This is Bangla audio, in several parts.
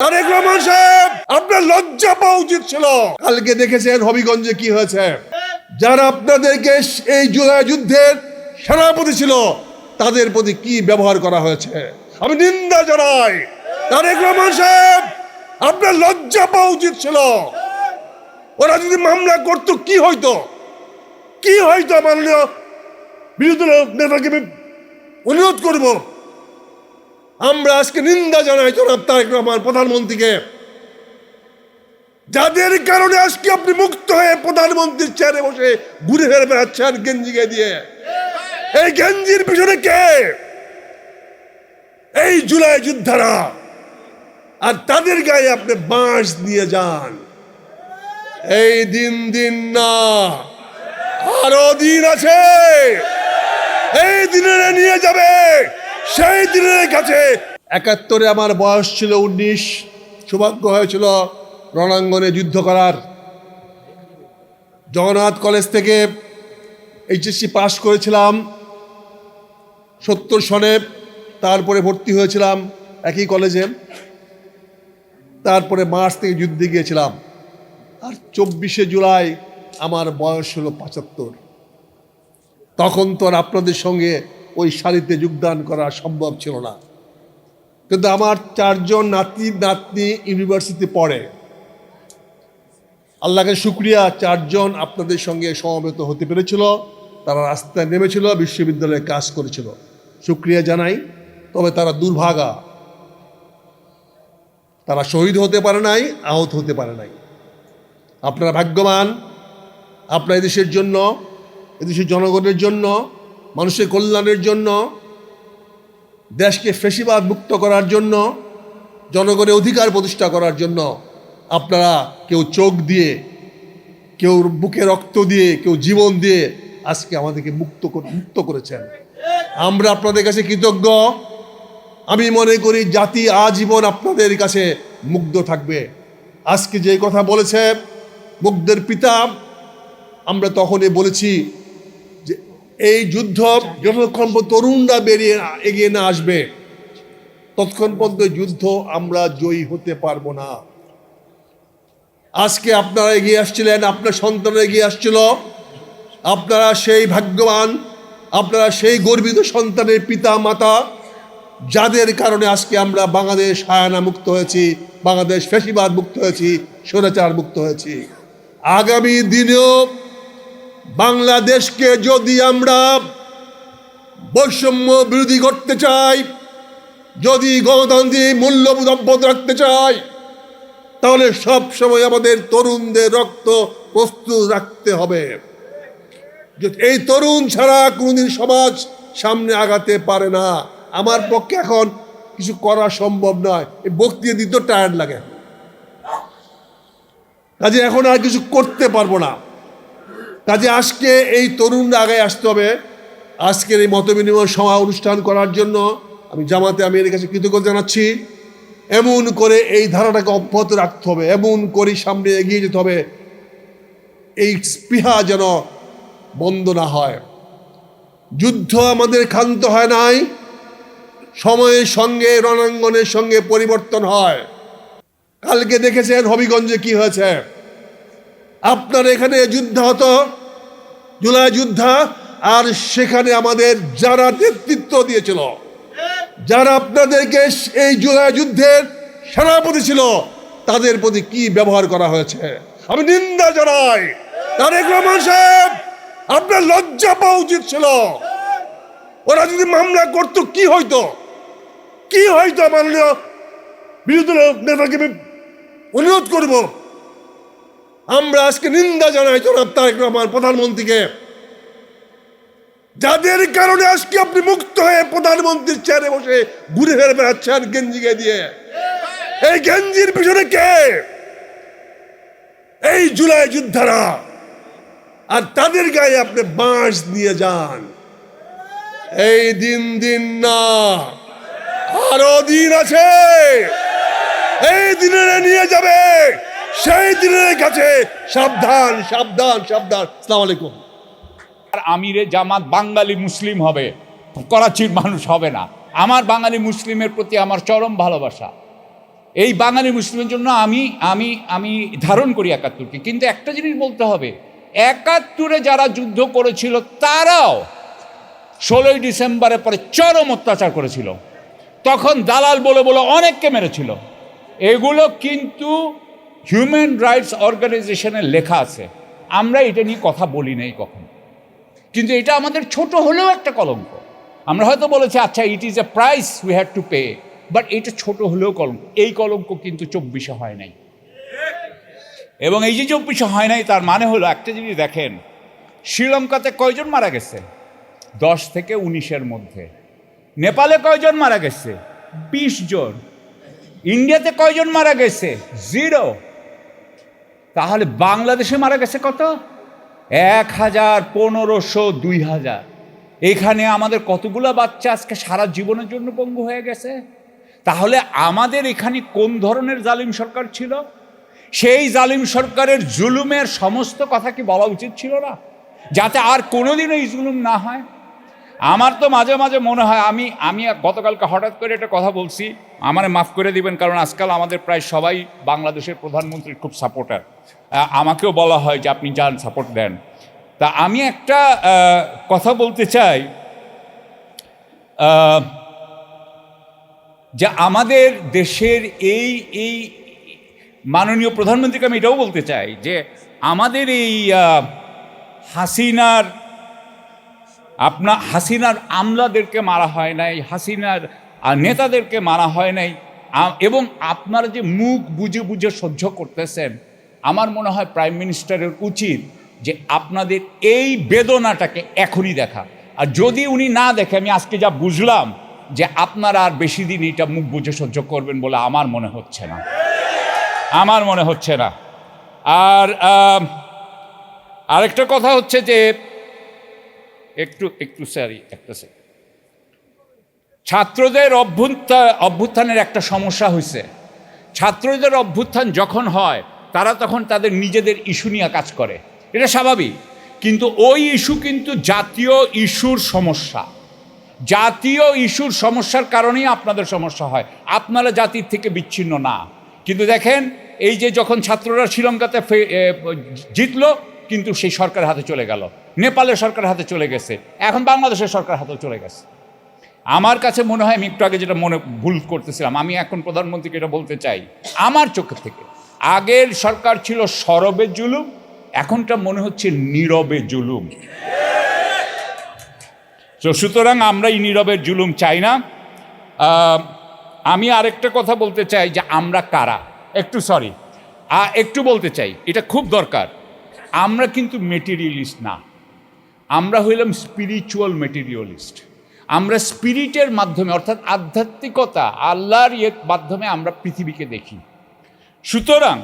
তারেক রহমান সাহেব, আপনার লজ্জা পাওয়া উচিত ছিল। কালকে দেখেছেন হবিগঞ্জে কি হয়েছে। যারা আপনাদেরকে এই জুলাই যুদ্ধের সেনাপতি ছিল তাদের প্রতি কি ব্যবহার করা হয়েছে, আমি নিন্দা জানাই। তারেক রহমান সাহেব, আপনার লজ্জা পাওয়া উচিত ছিল। ওরা যদি মামলা করতো কি হইতো, কি হইতো? মাননীয় বিরোধী নেতাকে অনুরোধ করব, আমরা আজকে নিন্দা জানাই জনাব তারেক রহমান প্রধানমন্ত্রীকে, যাদের কারণে আজকে আপনি মুক্ত হয়ে প্রধানমন্ত্রীর চেয়ারে বসে ঘুরে ফিরে বেড়াচ্ছেন গেঞ্জি গায়ে দিয়ে। এই গেঞ্জির পিছনে কে? এই জুলাই যোদ্ধারা। আর তাদের গায়ে আপনি বাঁশ নিয়ে যান। এই দিন না, আরো দিন আছে। এই দিনের নিয়ে যাবে সেই দিনের কাছে। ৭১ আমার বয়স ছিল ১৯। সৌভাগ্য হয়েছিল রণাঙ্গনে যুদ্ধ করার। জগন্নাথ কলেজ থেকে এইচএসসি পাশ করেছিলাম ৭০ সনে। তারপরে ভর্তি হয়েছিলাম একই কলেজে। তারপরে মার্চ থেকে যুদ্ধে গিয়েছিলাম। আর ২৪শে জুলাই আমার বয়স হলো ৭৫। তখন তো আর আপনাদের সঙ্গে ওই সারিতে যোগদান করা সম্ভব ছিল না। কিন্তু আমার ৪জন নাতনি ইউনিভার্সিটি পড়ে। আল্লাহকে শুকরিয়া, ৪জন আপনাদের সঙ্গে সমবেত হতে পেরেছিল। তারা রাস্তায় নেমেছিল, বিশ্ববিদ্যালয়ে কাজ করেছিল। শুকরিয়া জানাই। তবে তারা দুর্ভাগা, তারা শহীদ হতে পারে নাই, আহত হতে পারে নাই। আপনারা ভাগ্যবান। আপনার দেশের জন্য, এদেশের জনগণের জন্য, মানুষের কল্যাণের জন্য, দেশকে ফ্যাসিবাদ মুক্ত করার জন্য, জনগণের অধিকার প্রতিষ্ঠা করার জন্য আপনারা কেউ চোখ দিয়ে, কেউ বুকে রক্ত দিয়ে, কেউ জীবন দিয়ে আজকে আমাদেরকে মুক্ত করেছেন। আমরা আপনাদের কাছে কৃতজ্ঞ। আমি মনে করি জাতি আজীবন আপনাদের কাছে মুগ্ধ থাকবে। আজকে যে কথা বলেছে মুগ্ধের পিতা, আমরা তখনই বলেছি যে এই যুদ্ধ যতক্ষণ তরুণরা এগিয়ে না আসবে ততক্ষণ পর্যন্ত যুদ্ধ আমরা জয়ী হতে পারবো না। আজকে আপনারা এগিয়ে আসছিলেন, আপনার সন্তানরা এগিয়ে আসছিল। আপনারা সেই ভাগ্যবান, আপনারা সেই গর্বিত সন্তানের পিতা মাতা, যাদের কারণে আজকে আমরা বাংলাদেশ হায়ানা মুক্ত হয়েছি, বাংলাদেশ ফ্যাসিবাদ মুক্ত হয়েছি, স্বৈরাচার মুক্ত হয়েছি। আগামী দিনেও বাংলাদেশকে যদি আমরা বৈষম্য বিরোধী করতে চাই, যদি গণতান্ত্রিক মূল্যবোধ অব্যাহত রাখতে চাই, তাহলে সব সময় আমাদের তরুণদের রক্ত প্রস্তুত রাখতে হবে। এই তরুণ ছাড়া কোনোদিন সমাজ সামনে আগাতে পারে না। আমার পক্ষে এখন কিছু করা সম্ভব নয়। এই বক্তৃতা দিতে টায়ার্ড লাগে, কাজে এখন আর কিছু করতে পারবো না। কাজে আজকে এই তরুণরা আগে আসতে হবে। আজকের এই মতবিনিময় সভা অনুষ্ঠান করার জন্য আমি জামাতে আমিরের কাছে কৃতজ্ঞতা জানাচ্ছি। এমন করে এই ধারাটাকে অব্যাহত রাখতে হবে, এমন করে সামনে এগিয়ে যেতে হবে। এই স্পৃহা যেন বন্ধ না হয়। যুদ্ধ আমাদের ক্ষান্ত হয় নাই, সময়ের সঙ্গে রণাঙ্গনের সঙ্গে পরিবর্তন হয়। কালকে দেখেছেন হবিগঞ্জে কি হয়েছে। আপনার এখানে যুদ্ধ হতো, জুলাই যুদ্ধ, আর সেখানে আমাদের যারা নেতৃত্ব দিয়েছিল, যারা আপনাদেরকে এই জুলাই যুদ্ধের সেনাপতি ছিল তাদের প্রতি কি ব্যবহার করা হয়েছে, আমি নিন্দা জানাই। তারেক রহমান সাহেব, আপনার লজ্জা পাওয়া উচিত ছিল। ওরা যদি মামলা করতো কি হইতো, কি হইতো? মাননীয় বিরোধী নেতাকে অনুরোধ করব, আমরা আজকে নিন্দা জানাই জনাব তারেক রহমান প্রধানমন্ত্রীকে, যাদের কারণে আজকে আপনি মুক্ত হয়ে প্রধানমন্ত্রীর চেয়ারে বসে ঘুরে ফিরে বেড়াচ্ছেন গেঞ্জি গায়ে দিয়ে। এই গেঞ্জির পিছনে কে? এই জুলাই যোদ্ধারা। আর তাদের গায়ে আপনি বাঁশ নিয়ে যান। এই দিন না, আরো দিন আছে। এই দিনের নিয়ে যাবে সেই দিনের কাছে। সাবধান, সাবধান, সাবধান। আসসালামু আলাইকুম। আমিরে জামাত বাঙালি মুসলিম হবে, করাচির মানুষ হবে না। আমার বাঙালি মুসলিমের প্রতি আমার চরম ভালোবাসা। এই বাঙালি মুসলিমের জন্য আমি আমি আমি ধারণ করি একাত্তরকে। কিন্তু একটা জিনিস বলতে হবে, একাত্তরে যারা যুদ্ধ করেছিল তারাও 16ই ডিসেম্বরের পরে চরম অত্যাচার করেছিল। তখন দালাল বলে বলে অনেককে মেরেছিল। এগুলো কিন্তু হিউম্যান রাইটস অর্গানাইজেশনের লেখা আছে। আমরা এটা নিয়ে কথা বলি নাই কখন, কিন্তু এটা আমাদের ছোট হলেও একটা কলঙ্ক। আমরা হয়তো বলেছি আচ্ছা it is a price we have to pay, but এটা ছোট হলেও কলঙ্ক। এই কলঙ্ক কিন্তু 24-এ হয় নাই। এবং এই যে 24-এ হয় নাই তার মানে হলো একটা জিনিস দেখেন, শ্রীলঙ্কাতে কয়জন মারা গেছে? 10 থেকে 19-এর মধ্যে। নেপালে কয়জন মারা গেছে? 20 জন। ইন্ডিয়াতে কয়জন মারা গেছে? 0। তাহলে বাংলাদেশে মারা গেছে কত? 1000, 1500, 2000। এখানে আমাদের কতগুলো বাচ্চা আজকে সারা জীবনের জন্য পঙ্গু হয়ে গেছে। তাহলে আমাদের এখানে কোন ধরনের জালিম সরকার ছিল? সেই জালিম সরকারের জুলুমের সমস্ত কথা কি বলা উচিত ছিল না, যাতে আর কোনোদিনও এই জুলুম না হয়? আমার তো মাঝে মাঝে মনে হয়, আমি গতকালকে হঠাৎ করে একটা কথা বলছি, আমারে মাফ করে দিবেন, কারণ আজকাল আমাদের প্রায় সবাই বাংলাদেশের প্রধানমন্ত্রীর খুব সাপোর্টার। আমাকেও বলা হয় যে আপনি যান সাপোর্ট দেন। তা আমি একটা কথা বলতে চাই, যে আমাদের দেশের এই মাননীয় প্রধানমন্ত্রীকে আমি এটাও বলতে চাই যে আমাদের এই হাসিনার আমলাদেরকে মারা হয় নাই, হাসিনার নেতাদেরকে মারা হয় নাই, এবং আপনারা যে মুখ বুঝে বুঝে সহ্য করতেছেন, আমার মনে হয় প্রাইম মিনিস্টারের উচিত যে আপনাদের এই বেদনাটাকে এখনই দেখা। আর যদি উনি না দেখে, আমি আজকে যা বুঝলাম যে আপনারা আর বেশি দিন এটা মুখ বুঝে সহ্য করবেন বলে আমার মনে হচ্ছে না, আমার মনে হচ্ছে না। আর আরেকটা কথা হচ্ছে যে একটু সরি, ছাত্রদের অভ্যুত্থানের একটা সমস্যা হয়েছে। ছাত্রদের অভ্যুত্থান যখন হয় তারা তখন তাদের নিজেদের ইস্যু নিয়ে কাজ করে, এটা স্বাভাবিক। কিন্তু ওই ইস্যু কিন্তু জাতীয় ইস্যুর সমস্যা। জাতীয় ইস্যুর সমস্যার কারণেই আপনাদের সমস্যা হয়, আপনারা জাতির থেকে বিচ্ছিন্ন না। কিন্তু দেখেন, এই যে যখন ছাত্ররা শ্রীলঙ্কাতে জিতলো, কিন্তু সেই সরকারের হাতে চলে গেল, নেপালের সরকারের হাতে চলে গেছে, এখন বাংলাদেশের সরকারের হাতেও চলে গেছে। আমার কাছে মনে হয়, আমি একটু আগে যেটা ভুল করতেছিলাম, আমি এখন প্রধানমন্ত্রীকে এটা বলতে চাই, আমার চোখের থেকে আগের সরকার ছিল সরবে জুলুম, এখনটা মনে হচ্ছে নীরবে জুলুম। তো সুতরাং আমরা এই নীরবের জুলুম চাই না। আমি আরেকটা কথা বলতে চাই যে আমরা কারা, একটু বলতে চাই, এটা খুব দরকার। আমরা কিন্তু মেটেরিয়ালিস্ট না, আমরা হইলাম স্পিরিচুয়াল মেটেরিয়ালিস্ট। আমরা স্পিরিটের মাধ্যমে, অর্থাৎ আধ্যাত্মিকতা, আল্লাহর মাধ্যমে আমরা পৃথিবীকে দেখি। সুতরাং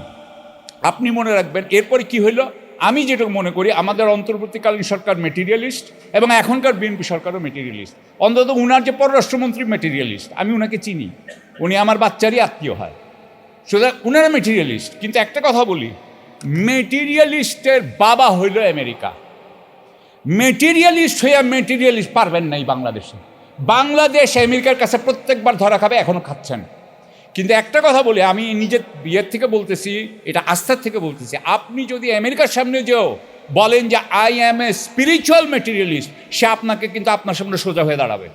আপনি মনে রাখবেন, এরপরে কি হইল, আমি যেটা মনে করি আমাদের অন্তর্বর্তীকালীন সরকার মেটেরিয়ালিস্ট, এবং এখনকার বিএনপি সরকারও মেটেরিয়ালিস্ট। অন্তত উনার যে পররাষ্ট্রমন্ত্রী মেটেরিয়ালিস্ট, আমি উনাকে চিনি, উনি আমার বাচ্চারই আত্মীয় হয়, সুতরাং উনারা মেটেরিয়ালিস্ট। কিন্তু একটা কথা বলি, মেটেরিয়ালিস্টের বাবা হইল আমেরিকা। মেটেরিয়ালিস্ট হইয়া মেটেরিয়ালিস্ট পারবেন নাই বাংলাদেশে। বাংলাদেশ আমেরিকার কাছে প্রত্যেকবার ধরা খাবে, এখনও খাচ্ছেন। কিন্তু একটা কথা বলি, আমি নিজের বিয়ের থেকে বলতেছি, এটা আস্থার থেকে বলতেছি, আপনি যদি আমেরিকার সামনে যেও বলেন যে আই অ্যাম এ স্পিরিচুয়াল মেটেরিয়ালিস্ট, সে আপনাকে কিন্তু আপনার সামনে সোজা হয়ে দাঁড়াবে।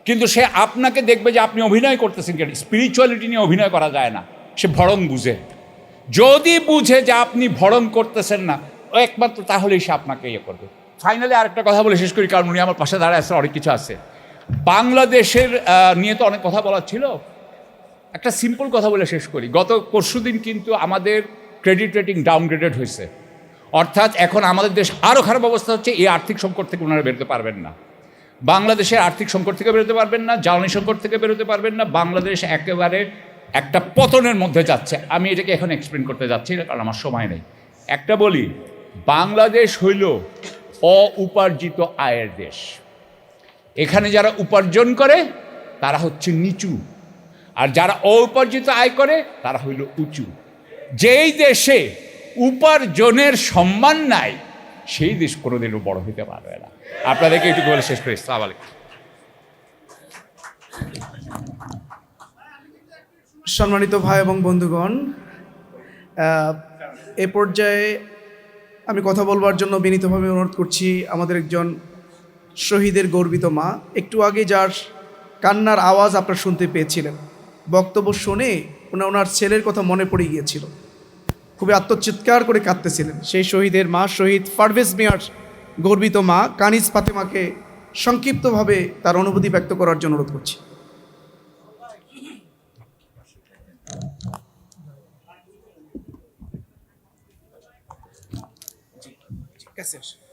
কিন্তু সে আপনাকে দেখবে যে আপনি অভিনয় করতেছেন, কেন স্পিরিচুয়ালিটি নিয়ে অভিনয় করা যায় না, সে ভড়ং বুঝে। যদি বুঝে যে আপনি ভড়ং করতেছেন না, একমাত্র তাহলেই সে আপনাকে ইয়ে করবে। ফাইনালি আরেকটা কথা বলে শেষ করি, কারণ উনি আমার পাশে দাঁড়ায় আছে, অনেক কিছু আছে। বাংলাদেশের নিয়ে তো অনেক কথা বলার ছিল, একটা সিম্পল কথা বলে শেষ করি। গত পরশুদিন কিন্তু আমাদের ক্রেডিট রেটিং ডাউনগ্রেডেড হয়েছে, অর্থাৎ এখন আমাদের দেশ আরও খারাপ অবস্থা হচ্ছে। এই আর্থিক সংকট থেকে ওনারা বেরোতে পারবেন না, বাংলাদেশের আর্থিক সংকট থেকে বেরোতে পারবেন না, জ্বালানি সংকট থেকে বেরোতে পারবেন না। বাংলাদেশ একেবারে একটা পতনের মধ্যে যাচ্ছে। আমি এটাকে এখন এক্সপ্লেন করতে যাচ্ছি না, কারণ আমার সময় নেই। একটা বলি, বাংলাদেশ হইল অউপার্জিত আয়ের দেশ। এখানে যারা উপার্জন করে তারা হচ্ছে নিচু, আর যারা অউপার্জিত আয় করে তারা হইল উঁচু। যেই দেশে উপার্জনের সম্মান নাই, সেই দেশ কোনোদিনও বড় হইতে পারবে না। আপনাদেরকে এইটুকু বলে শেষ করি। আসসালামু আলাইকুম। সম্মানিত ভাই এবং বন্ধুগণ, এ পর্যায়ে আমি কথা বলবার জন্য বিনীতভাবে অনুরোধ করছি আমাদের একজন শহীদের গর্বিত মা। একটু আগে যার কান্নার আওয়াজ আপনারা শুনতে পেয়েছিলেন, বক্তব্য শুনে ওনার ছেলের কথা মনে পড়ে গিয়েছিল, খুবই আত্মচিৎকার করে কাঁদতেছিলেন। সেই শহীদের মা, শহীদ পারভেজ মিয়ার গর্বিত মা কানিজ ফাতেমাকে সংক্ষিপ্তভাবে তার অনুভূতি ব্যক্ত করার জন্য অনুরোধ করছি। कैसे